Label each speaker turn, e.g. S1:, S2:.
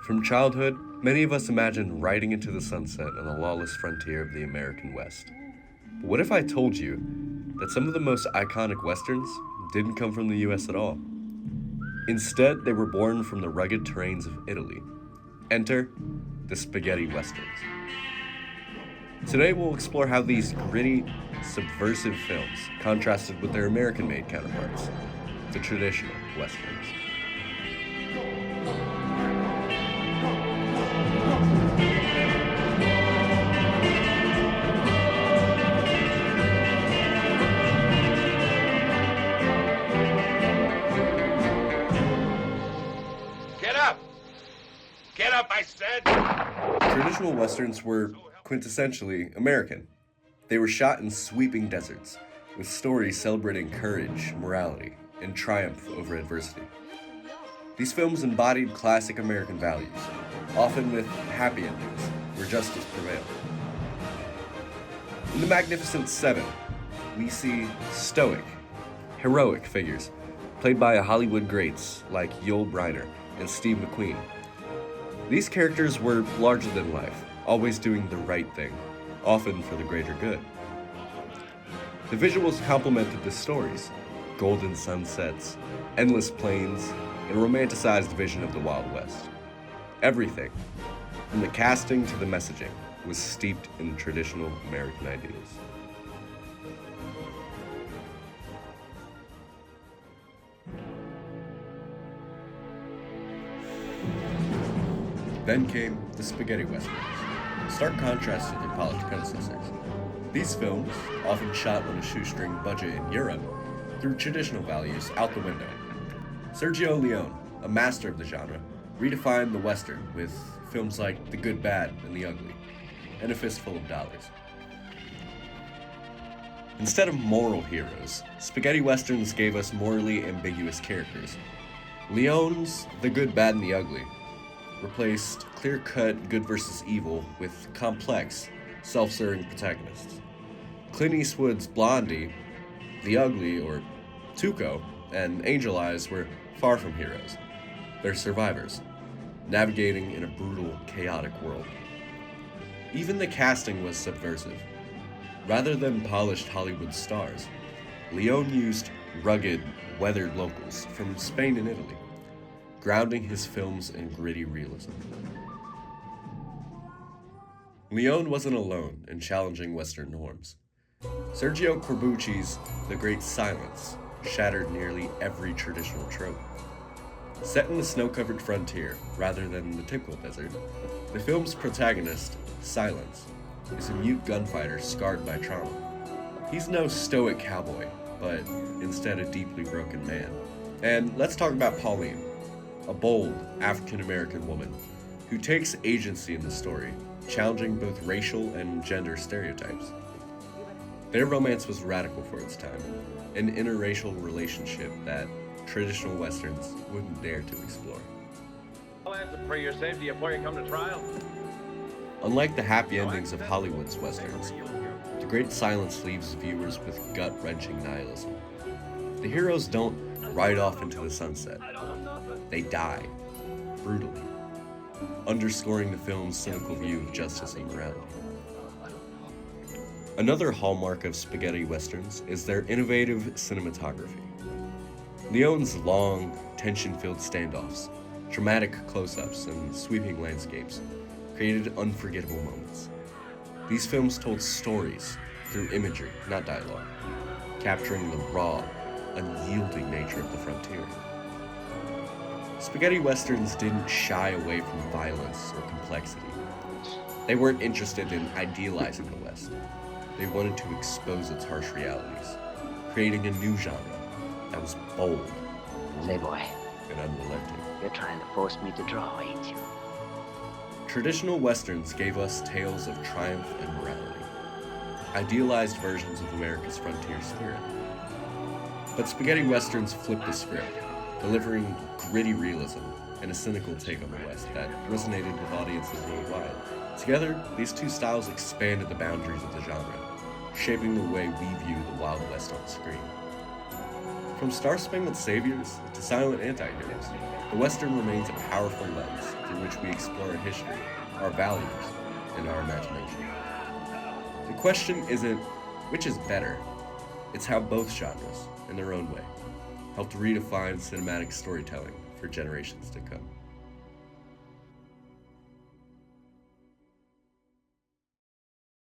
S1: From childhood, many of us imagine riding into the sunset on the lawless frontier of the American West. But what if I told you that some of the most iconic westerns didn't come from the US at all? Instead, they were born from the rugged terrains of Italy. Enter the spaghetti westerns. Today we'll explore how these gritty, subversive films contrasted with their American-made counterparts, the traditional westerns.
S2: Get up, I said!
S1: Traditional westerns were quintessentially American. They were shot in sweeping deserts, with stories celebrating courage, morality, and triumph over adversity. These films embodied classic American values, often with happy endings, where justice prevailed. In The Magnificent Seven, we see stoic, heroic figures, played by Hollywood greats like Yul Brynner and Steve McQueen. These characters were larger than life, always doing the right thing, often for the greater good. The visuals complemented the stories: golden sunsets, endless plains, and a romanticized vision of the Wild West. Everything, from the casting to the messaging, was steeped in traditional American ideals. Then came the spaghetti westerns, stark contrast to their polished predecessors. These films, often shot on a shoestring budget in Europe, threw traditional values out the window. Sergio Leone, a master of the genre, redefined the western with films like The Good, Bad, and the Ugly, and A Fistful of Dollars. Instead of moral heroes, spaghetti westerns gave us morally ambiguous characters. Leone's The Good, Bad, and the Ugly replaced clear-cut good versus evil with complex, self-serving protagonists. Clint Eastwood's Blondie, The Ugly, or Tuco, and Angel Eyes were far from heroes. They're survivors, navigating in a brutal, chaotic world. Even the casting was subversive. Rather than polished Hollywood stars, Leone used rugged, weathered locals from Spain and Italy, grounding his films in gritty realism. Leone wasn't alone in challenging Western norms. Sergio Corbucci's The Great Silence shattered nearly every traditional trope. Set in the snow-covered frontier rather than the typical desert, the film's protagonist, Silence, is a mute gunfighter scarred by trauma. He's no stoic cowboy, but instead a deeply broken man. And let's talk about Pauline, a bold African-American woman who takes agency in the story, challenging both racial and gender stereotypes. Their romance was radical for its time, an interracial relationship that traditional westerns wouldn't dare to explore.
S2: I'll answer for your safety before you come to trial.
S1: Unlike the happy endings of Hollywood's westerns, The Great Silence leaves viewers with gut-wrenching nihilism. The heroes don't ride off into the sunset. They die, brutally, underscoring the film's cynical view of justice and morality. Another hallmark of spaghetti westerns is their innovative cinematography. Leone's long, tension-filled standoffs, dramatic close-ups, and sweeping landscapes created unforgettable moments. These films told stories through imagery, not dialogue, capturing the raw, unyielding nature of the frontier. Spaghetti westerns didn't shy away from violence or complexity. They weren't interested in idealizing the West. They wanted to expose its harsh realities, creating a new genre that was bold,
S3: Playboy,
S1: and unrelenting.
S3: you're trying to force me to draw, ain't you?
S1: Traditional westerns gave us tales of triumph and morality, idealized versions of America's frontier spirit. But spaghetti westerns flipped the script, delivering gritty realism and a cynical take on the West that resonated with audiences worldwide. Together, these two styles expanded the boundaries of the genre, shaping the way we view the Wild West on screen. From star-spangled saviors to silent anti-heroes, the Western remains a powerful lens through which we explore our history, our values, and our imagination. The question isn't which is better, it's how both genres, in their own way, helped redefine cinematic storytelling for generations to come.